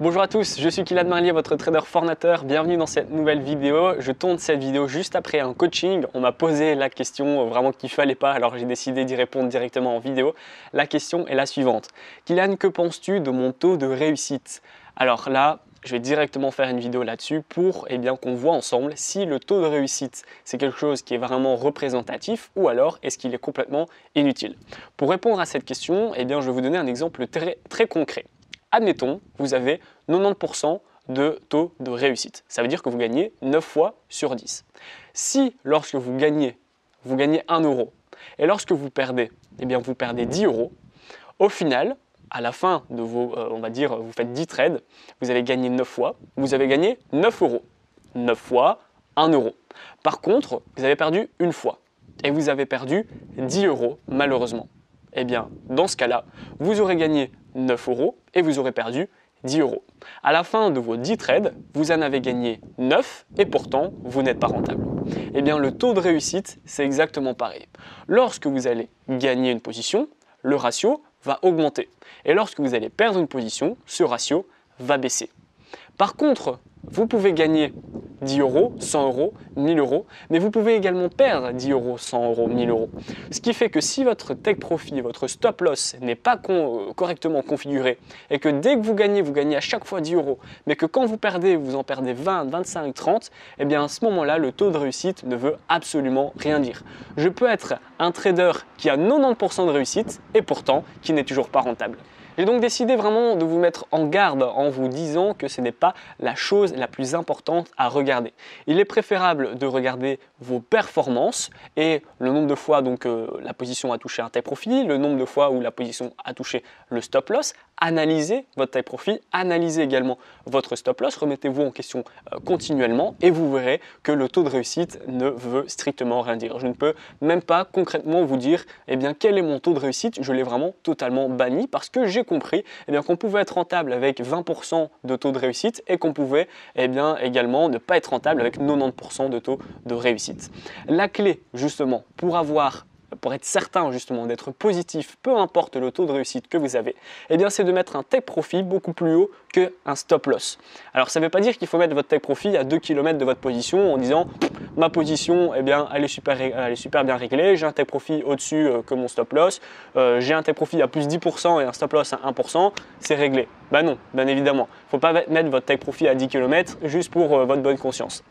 Bonjour à tous, je suis Kylian Marlier, votre trader formateur. Bienvenue dans cette nouvelle vidéo. Je tourne cette vidéo juste après un coaching. On m'a posé la question vraiment qu'il ne fallait pas, alors j'ai décidé d'y répondre directement en vidéo. La question est la suivante. Kylian, que penses-tu de mon taux de réussite? Alors là, je vais directement faire une vidéo là-dessus pour qu'on voit ensemble si le taux de réussite c'est quelque chose qui est vraiment représentatif ou alors est-ce qu'il est complètement inutile. Pour répondre à cette question, je vais vous donner un exemple très concret. Admettons, vous avez 90% de taux de réussite. Ça veut dire que vous gagnez 9 fois sur 10. Si lorsque vous gagnez 1 euro et lorsque vous perdez, vous perdez 10 euros, au final, à la fin de vos, vous faites 10 trades, vous avez gagné 9 fois, vous avez gagné 9 euros. 9 fois 1 euro. Par contre, vous avez perdu une fois et vous avez perdu 10 euros malheureusement. Dans ce cas-là, vous aurez gagné 9 euros et vous aurez perdu 10 euros. À la fin de vos 10 trades, vous en avez gagné 9 et pourtant, vous n'êtes pas rentable. Le taux de réussite, c'est exactement pareil. Lorsque vous allez gagner une position, le ratio va augmenter. Et lorsque vous allez perdre une position, ce ratio va baisser. Par contre, vous pouvez gagner 10 euros, 100 euros, 1000 euros, mais vous pouvez également perdre 10 euros, 100 euros, 1000 euros. Ce qui fait que si votre take profit, votre stop loss n'est pas correctement configuré et que dès que vous gagnez à chaque fois 10 euros, mais que quand vous perdez, vous en perdez 20, 25, 30, à ce moment-là, le taux de réussite ne veut absolument rien dire. Je peux être un trader qui a 90% de réussite et pourtant qui n'est toujours pas rentable. J'ai donc décidé vraiment de vous mettre en garde en vous disant que ce n'est pas la chose la plus importante à regarder. Il est préférable de regarder vos performances et le nombre de fois la position a touché un take profit, le nombre de fois où la position a touché le stop loss. Analysez votre take profit, analysez également votre stop loss, remettez-vous en question continuellement et vous verrez que le taux de réussite ne veut strictement rien dire. Je ne peux même pas concrètement vous dire quel est mon taux de réussite, je l'ai vraiment totalement banni parce que j'ai compris qu'on pouvait être rentable avec 20% de taux de réussite et qu'on pouvait également ne pas être rentable avec 90% de taux de réussite. La clé justement pour être certain justement d'être positif, peu importe le taux de réussite que vous avez, c'est de mettre un take profit beaucoup plus haut qu'un stop loss. Alors ça ne veut pas dire qu'il faut mettre votre take profit à 2 km de votre position en disant ma position elle est super bien réglée, j'ai un take profit au-dessus que mon stop loss, j'ai un take profit à plus 10% et un stop loss à 1%, c'est réglé. Non, bien évidemment, il ne faut pas mettre votre take profit à 10 km juste pour votre bonne conscience.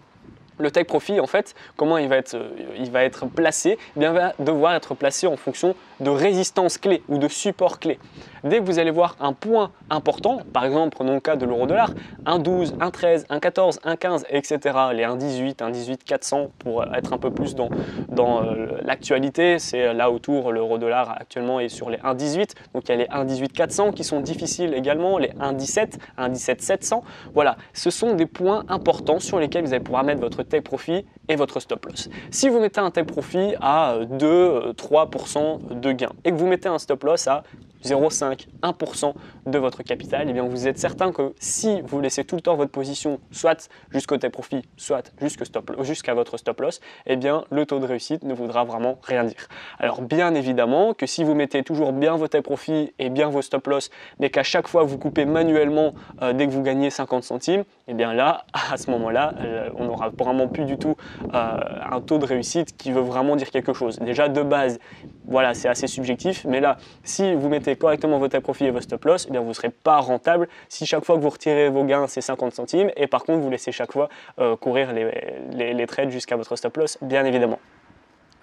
Le take profit, en fait, comment il va être placé? Il va devoir être placé en fonction de résistance clé ou de support clé. Dès que vous allez voir un point important, par exemple, prenons le cas de l'euro-dollar, 1,12, 1,13, 1,14, 1,15, etc., les 1,18, 1,18 400 pour être un peu plus dans l'actualité, c'est là autour, l'euro-dollar actuellement est sur les 1,18, donc il y a les 1,18 400 qui sont difficiles également, les 1,17, 1,17 700, voilà, ce sont des points importants sur lesquels vous allez pouvoir mettre votre take profit et votre stop loss. Si vous mettez un take profit à 2-3% de gain et que vous mettez un stop loss à 0,5, 1% de votre capital, vous êtes certain que si vous laissez tout le temps votre position soit jusqu'au take profit, soit jusqu'à votre stop loss, le taux de réussite ne voudra vraiment rien dire. Alors bien évidemment que si vous mettez toujours bien vos take profit et bien vos stop loss, mais qu'à chaque fois vous coupez manuellement dès que vous gagnez 50 centimes, là, à ce moment-là, on n'aura vraiment plus du tout un taux de réussite qui veut vraiment dire quelque chose. Déjà de base, voilà, c'est assez subjectif, mais là, si vous mettez correctement vos take profit et vos stop loss, vous ne serez pas rentable si chaque fois que vous retirez vos gains, c'est 50 centimes et par contre, vous laissez chaque fois courir les trades jusqu'à votre stop loss, bien évidemment.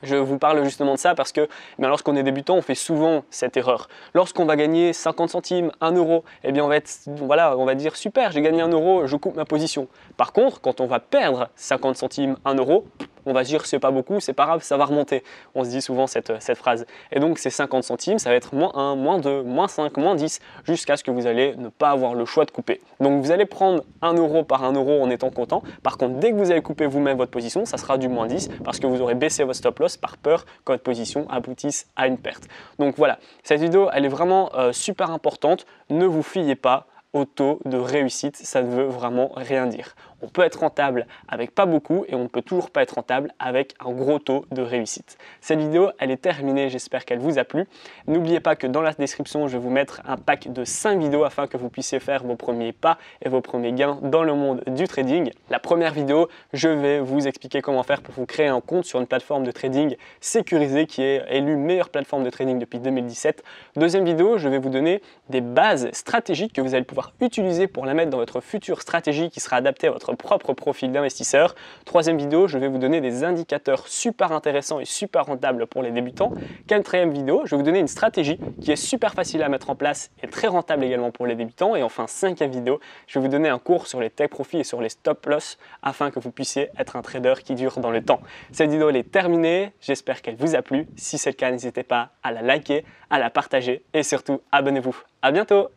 Je vous parle justement de ça parce que lorsqu'on est débutant, on fait souvent cette erreur. Lorsqu'on va gagner 50 centimes, 1 euro, on va dire super, j'ai gagné 1 euro, je coupe ma position. Par contre, quand on va perdre 50 centimes, 1 euro, on va se dire c'est pas beaucoup, c'est pas grave, ça va remonter. On se dit souvent cette phrase. Et donc ces 50 centimes, ça va être moins 1, moins 2, moins 5, moins 10, jusqu'à ce que vous allez ne pas avoir le choix de couper. Donc vous allez prendre 1 euro par 1 euro en étant content. Par contre, dès que vous allez couper vous-même votre position, ça sera du moins 10 parce que vous aurez baissé votre stop loss par peur que votre position aboutisse à une perte. Donc voilà, cette vidéo, elle est vraiment super importante. Ne vous fiez pas au taux de réussite, ça ne veut vraiment rien dire. on peut être rentable avec pas beaucoup et on ne peut toujours pas être rentable avec un gros taux de réussite. Cette vidéo, elle est terminée, j'espère qu'elle vous a plu. N'oubliez pas que dans la description, je vais vous mettre un pack de 5 vidéos afin que vous puissiez faire vos premiers pas et vos premiers gains dans le monde du trading. La première vidéo, je vais vous expliquer comment faire pour vous créer un compte sur une plateforme de trading sécurisée qui est élue meilleure plateforme de trading depuis 2017. Deuxième vidéo, je vais vous donner des bases stratégiques que vous allez pouvoir utiliser pour la mettre dans votre future stratégie qui sera adaptée à votre propre profil d'investisseur. Troisième vidéo, je vais vous donner des indicateurs super intéressants et super rentables pour les débutants. Quatrième vidéo, je vais vous donner une stratégie qui est super facile à mettre en place et très rentable également pour les débutants. Et enfin, cinquième vidéo, je vais vous donner un cours sur les take profits et sur les stop loss afin que vous puissiez être un trader qui dure dans le temps. Cette vidéo elle est terminée, j'espère qu'elle vous a plu. Si c'est le cas, n'hésitez pas à la liker, à la partager et surtout abonnez-vous. À bientôt!